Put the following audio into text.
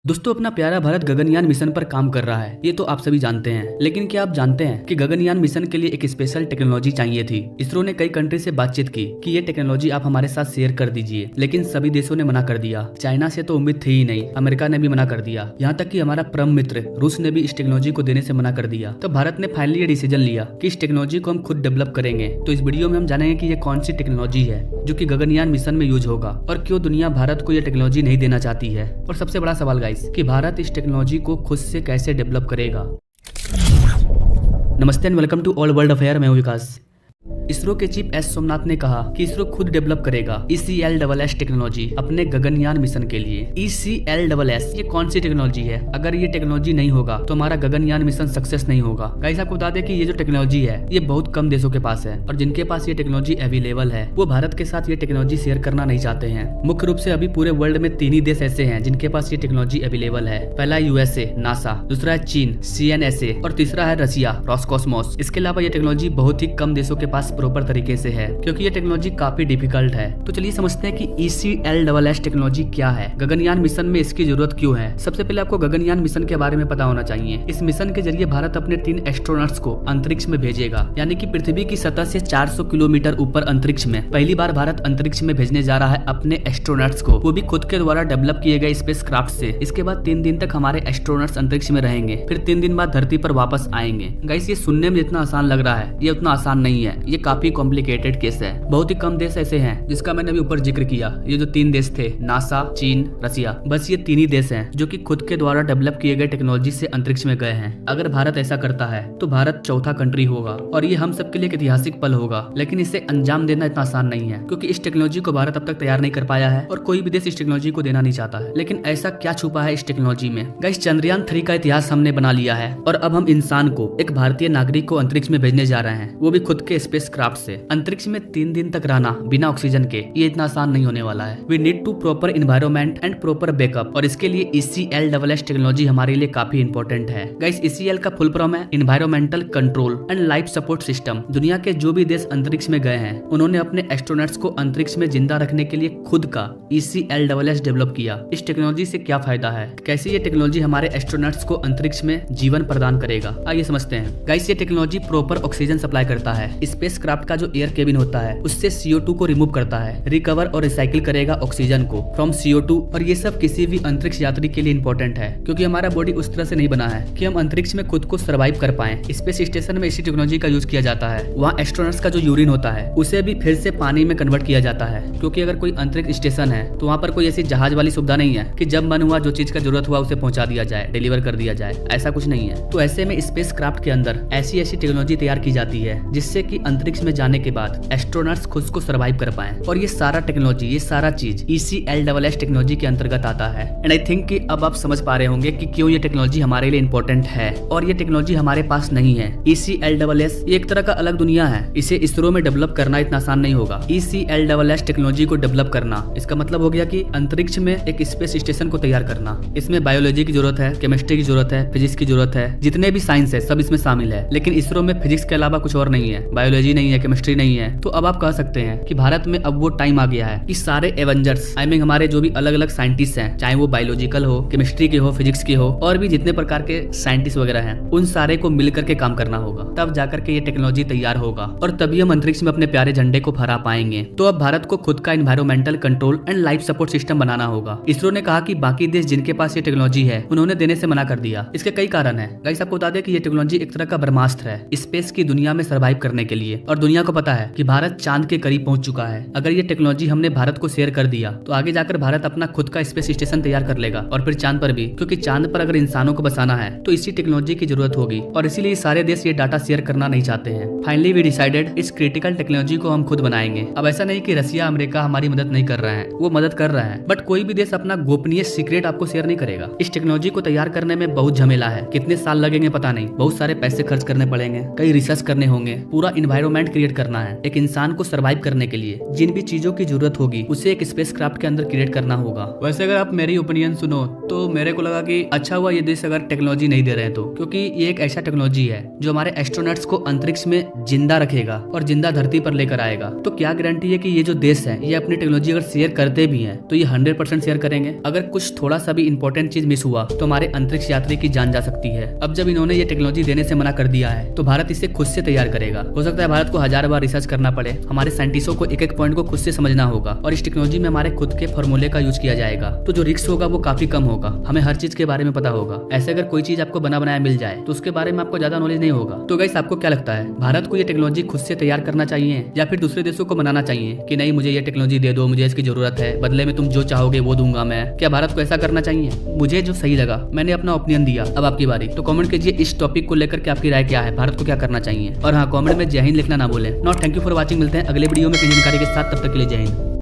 दोस्तों, अपना प्यारा भारत गगनयान मिशन पर काम कर रहा है, ये तो आप सभी जानते हैं। लेकिन क्या आप जानते हैं कि गगनयान मिशन के लिए एक स्पेशल टेक्नोलॉजी चाहिए थी। इसरो ने कई कंट्री से बातचीत की कि ये टेक्नोलॉजी आप हमारे साथ शेयर कर दीजिए, लेकिन सभी देशों ने मना कर दिया। चाइना से तो उम्मीद थी ही नहीं, अमेरिका ने भी मना कर दिया, यहाँ तक कि हमारा परम मित्र रूस ने भी इस टेक्नोलॉजी को देने से मना कर दिया। तो भारत ने फाइनली ये डिसीजन लिया कि इस टेक्नोलॉजी को हम खुद डेवलप करेंगे। तो इस वीडियो में हम जानेंगे कि ये कौन सी टेक्नोलॉजी है जो कि गगनयान मिशन में यूज होगा और क्यों दुनिया भारत को ये टेक्नोलॉजी नहीं देना चाहती है। और सबसे बड़ा सवाल गाइस कि भारत इस टेक्नोलॉजी को खुद से कैसे डेवलप करेगा। नमस्ते and welcome to all world affair. मैं हूं विकास। इसरो के चीफ एस सोमनाथ ने कहा कि इसरो खुद डेवलप करेगा ECLSS टेक्नोलॉजी अपने गगनयान मिशन के लिए। ECLSS ये कौन सी टेक्नोलॉजी है? अगर ये टेक्नोलॉजी नहीं होगा तो हमारा गगनयान मिशन सक्सेस नहीं होगा। गाइस, आपको बता दें कि ये जो टेक्नोलॉजी है ये बहुत कम देशों के पास है और जिनके पास ये टेक्नोलॉजी अवेलेबल है वो भारत के साथ ये टेक्नोलॉजी शेयर करना नहीं चाहते हैं। मुख्य रूप से अभी पूरे वर्ल्ड में 3 ही देश ऐसे हैं जिनके पास ये टेक्नोलॉजी अवेलेबल है। पहला है USA नासा, दूसरा है चीन CNSA और तीसरा है रशिया रॉसकॉस्मोस। इसके अलावा ये टेक्नोलॉजी बहुत ही कम देशों के पास प्रॉपर तरीके से है क्योंकि ये टेक्नोलॉजी काफी डिफिकल्ट है। तो चलिए समझते हैं कि ECLSS टेक्नोलॉजी क्या है, गगनयान मिशन में इसकी जरूरत क्यों है। सबसे पहले आपको गगनयान मिशन के बारे में पता होना चाहिए। इस मिशन के जरिए भारत अपने 3 एस्ट्रोनॉट्स को अंतरिक्ष में भेजेगा, यानी कि पृथ्वी की सतह से 400 किलोमीटर ऊपर अंतरिक्ष में पहली बार भारत अंतरिक्ष में भेजने जा रहा है अपने एस्ट्रोनॉट्स को, वो भी खुद के द्वारा डेवलप किए गए स्पेस क्राफ्ट से। इसके बाद 3 दिन तक हमारे एस्ट्रोनॉट्स अंतरिक्ष में रहेंगे, फिर 3 दिन बाद धरती पर वापस आएंगे। गाइस, ये सुनने में जितना आसान लग रहा है ये उतना आसान नहीं है, ये काफी कॉम्प्लिकेटेड केस है। बहुत ही कम देश ऐसे हैं जिसका मैंने अभी ऊपर जिक्र किया। ये जो 3 देश थे नासा, चीन, रसिया, बस ये 3 ही देश हैं जो कि खुद के द्वारा डेवलप किए गए टेक्नोलॉजी से अंतरिक्ष में गए हैं। अगर भारत ऐसा करता है तो भारत चौथा कंट्री होगा और ये हम सबके लिए एक ऐतिहासिक पल होगा। लेकिन इसे अंजाम देना इतना आसान नहीं है क्योंकि इस टेक्नोलॉजी को भारत अब तक तैयार नहीं कर पाया है और कोई भी देश इस टेक्नोलॉजी को देना नहीं चाहता है। लेकिन ऐसा क्या छुपा है इस टेक्नोलॉजी में? गाइस, चंद्रयान 3 का इतिहास हमने बना लिया है और अब हम इंसान को, एक भारतीय नागरिक को अंतरिक्ष में भेजने जा रहे हैं, वो भी खुद के स्पेस क्राफ्ट से। अंतरिक्ष में 3 दिन तक रहना बिना ऑक्सीजन के ये इतना आसान नहीं होने वाला है। We need to proper environment and proper backup और इसके लिए ECLSS टेक्नोलॉजी हमारे लिए काफी इंपॉर्टेंट है। गाइस, ECL का फुल फॉर्म है environmental control and life support system. दुनिया के जो भी देश अंतरिक्ष में गए हैं उन्होंने अपने एस्ट्रोनॉट्स को अंतरिक्ष में जिंदा रखने के लिए खुद का ECLSS डेवलप किया। इस टेक्नोलॉजी से क्या फायदा है, कैसे ये टेक्नोलॉजी हमारे एस्ट्रोनॉट्स को अंतरिक्ष में जीवन प्रदान करेगा, आइए समझते हैं। गाइस, ये टेक्नोलॉजी प्रॉपर ऑक्सीजन सप्लाई करता है। स्पेस क्राफ्ट का जो एयर केबिन होता है उससे CO2 को रिमूव करता है, रिकवर और रिसाइकिल करेगा ऑक्सीजन को फ्रॉम CO2। और ये सब किसी भी अंतरिक्ष यात्री के लिए इंपॉर्टेंट है क्योंकि हमारा बॉडी उस तरह से नहीं बना है कि हम अंतरिक्ष में खुद को सर्वाइव कर पाए। स्पेस स्टेशन में इसी टेक्नोलॉजी का यूज किया जाता है। वहाँ एस्ट्रोनॉट्स का जो यूरिन होता है उसे भी फिर से पानी में कन्वर्ट किया जाता है क्योंकि अगर कोई अंतरिक्ष स्टेशन है तो वहाँ पर कोई ऐसी जहाज वाली सुविधा नहीं है कि जब मन हुआ जो चीज का जरूरत हुआ उसे पहुंचा दिया जाए, डिलीवर कर दिया जाए, ऐसा कुछ नहीं है। तो ऐसे में स्पेस क्राफ्ट के अंदर ऐसी टेक्नोलॉजी तैयार की जाती है जिससे कि अंतरिक्ष में जाने के बाद एस्ट्रोनॉट्स खुद को सर्वाइव कर पाए। और ये सारा टेक्नोलॉजी, ये सारा चीज ECLSS टेक्नोलॉजी के अंतर्गत आता है। एंड आई थिंक कि अब आप समझ पा रहे होंगे कि क्यों ये टेक्नोलॉजी हमारे लिए इंपॉर्टेंट है और ये टेक्नोलॉजी हमारे पास नहीं है। ECLSS ये एक तरह का अलग दुनिया है, इसे इसरो में डेवलप करना इतना आसान नहीं होगा। ECLSS टेक्नोलॉजी को डेवलप करना इसका मतलब हो गया कि अंतरिक्ष में एक स्पेस स्टेशन को तैयार करना। इसमें बायोलॉजी की जरूरत है, केमिस्ट्री की जरूरत है, फिजिक्स की जरूरत है, जितने भी साइंस है सब इसमें शामिल है। लेकिन इसरो में फिजिक्स के अलावा कुछ और नहीं है, बायोलॉजी नहीं है, केमिस्ट्री नहीं है। तो अब आप कह सकते हैं कि भारत में अब वो टाइम आ गया है कि सारे एवेंजर्स, आई मीन हमारे जो भी अलग अलग साइंटिस्ट हैं, चाहे वो बायोलॉजिकल हो, केमिस्ट्री के हो, फिजिक्स के हो, और भी जितने प्रकार के साइंटिस्ट वगैरह हैं, उन सारे को मिलकर के काम करना होगा। तब जाकर के ये टेक्नोलॉजी तैयार होगा और तभी हम अंतरिक्ष में अपने प्यारे झंडे को फहरा पाएंगे। तो अब भारत को खुद का environmental control and life support system बनाना होगा। इसरो ने कहा कि बाकी देश जिनके पास ये टेक्नोलॉजी है उन्होंने देने से मना कर दिया। इसके कई कारण है। गाइस, आपको बता दें कि ये टेक्नोलॉजी एक तरह का ब्रह्मास्त्र है स्पेस की दुनिया में सर्वाइव करने के लिए। और दुनिया को पता है कि भारत चांद के करीब पहुंच चुका है। अगर ये टेक्नोलॉजी हमने भारत को शेयर कर दिया तो आगे जाकर भारत अपना खुद का स्पेस स्टेशन तैयार कर लेगा और फिर चांद पर भी, क्योंकि चांद पर अगर इंसानों को बसाना है तो इसी टेक्नोलॉजी की जरूरत होगी और इसीलिए सारे देश ये डाटा शेयर करना नहीं चाहते हैं। फाइनली वी डिसाइडेड इस क्रिटिकल टेक्नोलॉजी को हम खुद बनाएंगे। अब ऐसा नहीं कि रसिया अमेरिका हमारी मदद नहीं कर रहे हैं, वो मदद कर रहे हैं, बट कोई भी देश अपना गोपनीय सीक्रेट आपको शेयर नहीं करेगा। इस टेक्नोलॉजी को तैयार करने में बहुत झमेला है, कितने साल लगेंगे पता नहीं, बहुत सारे पैसे खर्च करने पड़ेंगे, कई रिसर्च करने होंगे, पूरा एनवायरनमेंट क्रिएट करना है। एक इंसान को सर्वाइव करने के लिए जिन भी चीजों की जरूरत होगी उसे एक स्पेस क्राफ्ट के अंदर क्रिएट करना होगा। वैसे अगर आप मेरी ओपिनियन सुनो तो मेरे को लगा कि अच्छा हुआ ये देश अगर टेक्नोलॉजी नहीं दे रहे हैं तो, क्योंकि ये एक ऐसा टेक्नोलॉजी है जो हमारे एस्ट्रोनॉट्स को अंतरिक्ष में जिंदा रखेगा और जिंदा धरती पर लेकर आएगा। तो क्या गारंटी है कि ये जो देश है ये अपनी टेक्नोलॉजी अगर शेयर करते भी हैं तो ये 100% शेयर करेंगे। अगर कुछ थोड़ा सा भी इंपॉर्टेंट चीज मिस हुआ तो हमारे अंतरिक्ष यात्री की जान जा सकती है। अब जब इन्होंने ये टेक्नोलॉजी देने से मना कर दिया है तो भारत इसे खुद से तैयार करेगा। हो सकता है भारत को 1000 बार रिसर्च करना पड़े, हमारे साइंटिस्टों को एक एक पॉइंट को खुद से समझना होगा और इस टेक्नोलॉजी में हमारे खुद के फॉर्मूले का यूज किया जाएगा। तो जो रिस्क होगा वो काफी कम होगा, हमें हर चीज के बारे में पता होगा। ऐसे अगर कोई चीज आपको बना बनाया मिल जाए तो उसके बारे में आपको ज्यादा नॉलेज नहीं होगा। तो गाइस आपको क्या लगता है, भारत को ये टेक्नोलॉजी खुद से तैयार करना चाहिए या फिर दूसरे देशों को मनाना चाहिए कि नहीं मुझे ये टेक्नोलॉजी दे दो, मुझे इसकी जरूरत है, बदले में तुम जो चाहोगे वो दूंगा मैं? क्या भारत को ऐसा करना चाहिए? मुझे जो सही लगा मैंने अपना ओपिनियन दिया, अब आपकी बारी। तो कमेंट कीजिए इस टॉपिक को लेकर के आपकी राय क्या है, भारत को क्या करना चाहिए। और हाँ, कमेंट में जय हिंद लिखना ना भूलें। Not thank you for watching. मिलते हैं अगले वीडियो में कई जानकारी के साथ, तब तक के लिए जय हिंद।